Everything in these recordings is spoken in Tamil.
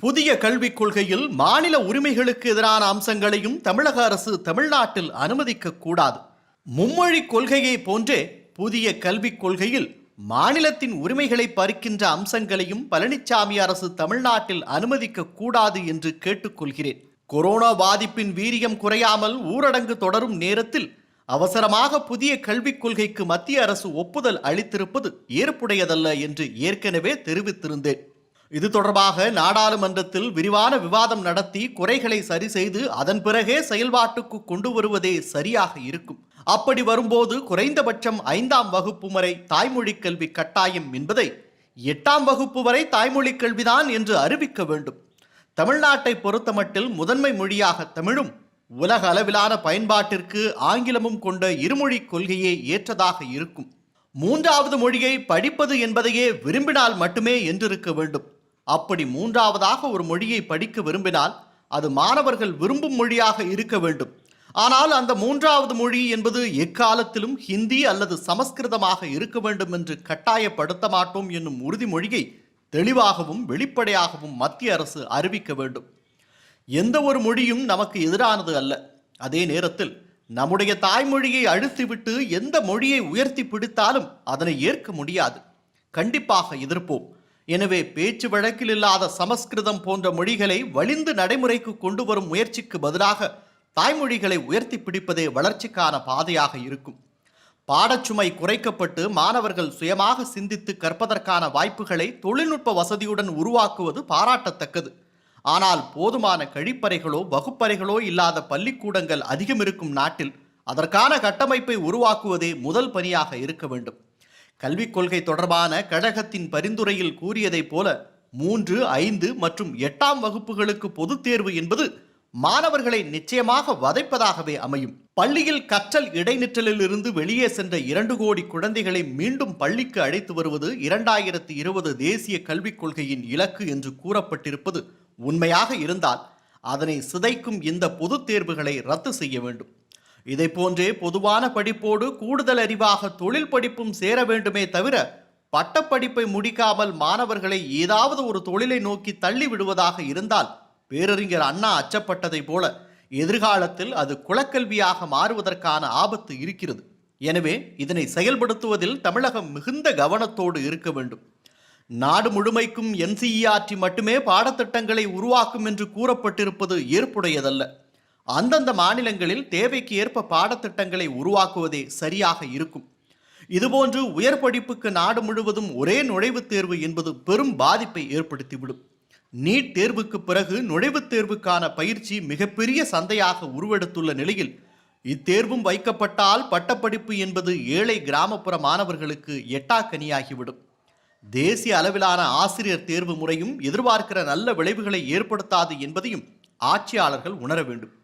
புதிய கல்விக் கொள்கையில் மாநில உரிமைகளுக்கு எதிரான அம்சங்களையும் தமிழக அரசு தமிழ்நாட்டில் அனுமதிக்க கூடாது. மும்மொழி கொள்கையை போன்றே புதிய கல்விக் கொள்கையில் மாநிலத்தின் உரிமைகளை பறிக்கின்ற அம்சங்களையும் பழனிசாமி அரசு தமிழ்நாட்டில் அனுமதிக்க கூடாது என்று கேட்டுக்கொள்கிறேன். கொரோனா பாதிப்பின் வீரியம் குறையாமல் ஊரடங்கு தொடரும் நேரத்தில் அவசரமாக புதிய கல்விக் கொள்கைக்கு மத்திய அரசு ஒப்புதல் அளித்திருப்பது ஏற்புடையதல்ல என்று ஏற்கனவே தெரிவித்திருந்தேன். இது தொடர்பாக நாடாளுமன்றத்தில் விரிவான விவாதம் நடத்தி குறைகளை சரி செய்து அதன் பிறகே செயல்பாட்டுக்கு கொண்டு வருவதே சரியாக இருக்கும். அப்படி வரும்போது குறைந்தபட்சம் 5ஆம் வகுப்பு வரை தாய்மொழி கல்வி கட்டாயம் என்பதை 8ஆம் வகுப்பு வரை தாய்மொழி கல்விதான் என்று அறிவிக்க வேண்டும். தமிழ்நாட்டை பொறுத்தமட்டில் முதன்மை மொழியாக தமிழும் உலக அளவிலான பயன்பாட்டிற்கு ஆங்கிலமும் கொண்ட இருமொழி கொள்கையே ஏற்றதாக இருக்கும். 3வது மொழியை படிப்பது என்பதையே விரும்பினால் மட்டுமே என்றிருக்க வேண்டும். அப்படி 3வதாக ஒரு மொழியை படிக்க விரும்பினால் அது மாணவர்கள் விரும்பும் மொழியாக இருக்க வேண்டும். ஆனால் அந்த 3வது மொழி என்பது எக்காலத்திலும் ஹிந்தி அல்லது சமஸ்கிருதமாக இருக்க வேண்டும் என்று கட்டாயப்படுத்த மாட்டோம் என்னும் உறுதிமொழியை தெளிவாகவும் வெளிப்படையாகவும் மத்திய அரசு அறிவிக்க வேண்டும். எந்த ஒரு மொழியும் நமக்கு எதிரானது அல்ல. அதே நேரத்தில் நம்முடைய தாய்மொழியை அழுத்திவிட்டு எந்த மொழியை உயர்த்தி பிடித்தாலும் அதனை ஏற்க முடியாது. கண்டிப்பாக எதிர்ப்போம். எனவே பேச்சு வழக்கில் இல்லாத சமஸ்கிருதம் போன்ற மொழிகளை வலிந்து நடைமுறைக்கு கொண்டு வரும் முயற்சிக்கு பதிலாக தாய்மொழிகளை உயர்த்தி பிடிப்பதே வளர்ச்சிக்கான பாதையாக இருக்கும். பாடச்சுமை குறைக்கப்பட்டு மாணவர்கள் சுயமாக சிந்தித்து கற்பதற்கான வாய்ப்புகளை தொழில்நுட்ப வசதியுடன் உருவாக்குவது பாராட்டத்தக்கது. ஆனால் போதுமான கழிப்பறைகளோ வகுப்பறைகளோ இல்லாத பள்ளிக்கூடங்கள் அதிகம் இருக்கும் நாட்டில் அதற்கான கட்டமைப்பை உருவாக்குவதே முதல் பணியாக இருக்க வேண்டும். கல்விக் கொள்கை தொடர்பான கழகத்தின் பரிந்துரையில் கூறியதைப் போல 3, 5 மற்றும் 8ஆம் வகுப்புகளுக்கு பொதுத் தேர்வு என்பது மாணவர்களை நிச்சயமாக வதைப்பதாகவே அமையும். பள்ளியில் கற்றல் இடைநிற்றலில் இருந்து வெளியே சென்ற 2 கோடி குழந்தைகளை மீண்டும் பள்ளிக்கு அழைத்து வருவது 2020 தேசிய கல்விக் கொள்கையின் இலக்கு என்று கூறப்பட்டிருப்பது உண்மையாக இருந்தால் அதனை சிதைக்கும் இந்த பொதுத் தேர்வுகளை ரத்து செய்ய வேண்டும். இதை போன்றே பொதுவான படிப்போடு கூடுதல் அறிவாக தொழில் படிப்பும் சேர வேண்டுமே தவிர பட்டப்படிப்பை முடிக்காமல் மாணவர்களை ஏதாவது ஒரு தொழிலை நோக்கி தள்ளி விடுவதாக இருந்தால் பேரறிஞர் அண்ணா அச்சப்பட்டதை போல எதிர்காலத்தில் அது குலக்கல்வியாக மாறுவதற்கான ஆபத்து இருக்கிறது. எனவே இதனை செயல்படுத்துவதில் தமிழகம் மிகுந்த கவனத்தோடு இருக்க வேண்டும். நாடு முழுமைக்கும் NCERT மட்டுமே பாடத்திட்டங்களை உருவாக்கும் என்று கூறப்பட்டிருப்பது ஏற்புடையதல்ல. அந்தந்த மாநிலங்களில் தேவைக்கு ஏற்ப பாடத்திட்டங்களை உருவாக்குவதே சரியாக இருக்கும். இதுபோன்று உயர் படிப்புக்கு நாடு முழுவதும் ஒரே நுழைவுத் தேர்வு என்பது பெரும் பாதிப்பை ஏற்படுத்திவிடும். நீட் தேர்வுக்கு பிறகு நுழைவுத் தேர்வுக்கான பயிற்சி மிகப்பெரிய சந்தையாக உருவெடுத்துள்ள நிலையில் இத்தேர்வும் வைக்கப்பட்டால் பட்டப்படிப்பு என்பது ஏழை கிராமப்புற மாணவர்களுக்கு எட்டாக்கனியாகிவிடும். தேசிய அளவிலான ஆசிரியர் தேர்வு முறையும் எதிர்பார்க்கிற நல்ல விளைவுகளை ஏற்படுத்தாது என்பதையும் ஆட்சியாளர்கள் உணர வேண்டும்.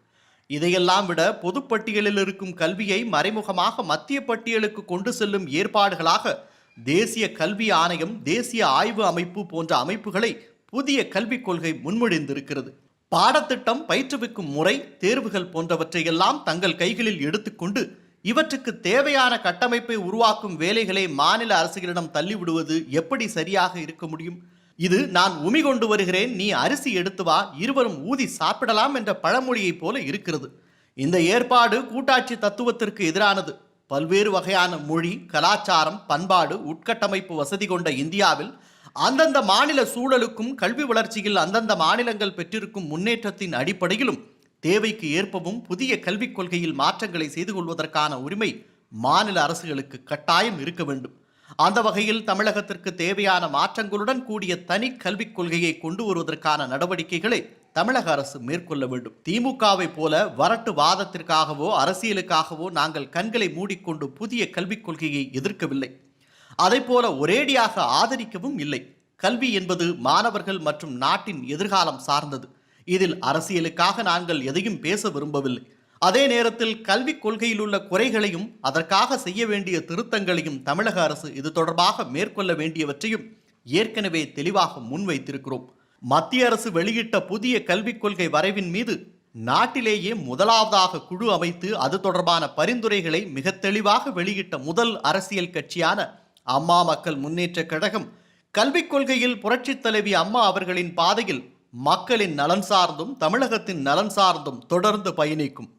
இதையெல்லாம் விட பொதுப்பட்டியலில் இருக்கும் கல்வியை மறைமுகமாக மத்திய பட்டியலுக்கு கொண்டு செல்லும் ஏற்பாடுகளாக தேசிய கல்வி ஆணையம், தேசிய ஆய்வு அமைப்பு போன்ற அமைப்புகளை புதிய கல்விக் கொள்கை முன்மொழிந்திருக்கிறது. பாடத்திட்டம், பயிற்றுவிக்கும் முறை, தேர்வுகள் போன்றவற்றையெல்லாம் தங்கள் கைகளில் எடுத்துக்கொண்டு இவற்றுக்கு தேவையான கட்டமைப்பை உருவாக்கும் வேலைகளை மாநில அரசுகளிடம் தள்ளிவிடுவது எப்படி சரியாக இருக்க முடியும்? இது நான் உமி கொண்டு வருகிறேன், நீ அரிசி எடுத்து வா, இருவரும் ஊதி சாப்பிடலாம் என்ற பழமொழியைப் போல இருக்கிறது. இந்த ஏற்பாடு கூட்டாட்சி தத்துவத்திற்கு எதிரானது. பல்வேறு வகையான மொழி, கலாச்சாரம், பண்பாடு, உட்கட்டமைப்பு வசதி கொண்ட இந்தியாவில் அந்தந்த மாநில சூழலுக்கும் கல்வி வளர்ச்சியில் அந்தந்த மாநிலங்கள் பெற்றிருக்கும் முன்னேற்றத்தின் அடிப்படையிலும் தேவைக்கு ஏற்பவும் புதிய கல்விக் கொள்கையில் மாற்றங்களை செய்து கொள்வதற்கான உரிமை மாநில அரசுகளுக்கு கட்டாயம் இருக்க வேண்டும். அந்த வகையில் தமிழகத்திற்கு தேவையான மாற்றங்களுடன் கூடிய தனி கல்விக் கொள்கையை கொண்டு வருவதற்கான நடவடிக்கைகளை தமிழக அரசு மேற்கொள்ள வேண்டும். திமுகவை போல வரட்டு வாதத்திற்காகவோ அரசியலுக்காகவோ நாங்கள் கண்களை மூடிக்கொண்டு புதிய கல்விக் கொள்கையை எதிர்க்கவில்லை. அதை போல ஒரேடியாக ஆதரிக்கவும் இல்லை. கல்வி என்பது மாணவர்கள் மற்றும் நாட்டின் எதிர்காலம் சார்ந்தது. இதில் அரசியலுக்காக நாங்கள் எதையும் பேச விரும்பவில்லை. அதே நேரத்தில் கல்விக் கொள்கையில் உள்ள குறைகளையும் அதற்காக செய்ய வேண்டிய திருத்தங்களையும் தமிழக அரசு இது தொடர்பாக மேற்கொள்ள வேண்டியவற்றையும் ஏற்கனவே தெளிவாக முன்வைத்திருக்கிறோம். மத்திய அரசு வெளியிட்ட புதிய கல்விக் கொள்கை வரைவின் மீது நாட்டிலேயே முதலாவதாக குழு அமைத்து அது தொடர்பான பரிந்துரைகளை மிக தெளிவாக வெளியிட்ட முதல் அரசியல் கட்சியான அம்மா மக்கள் முன்னேற்ற கழகம் கல்விக் கொள்கையில் புரட்சித் தலைவி அம்மா அவர்களின் பாதையில் மக்களின் நலன் சார்ந்தும் தமிழகத்தின் நலன் சார்ந்தும் தொடர்ந்து பயணிக்கும்.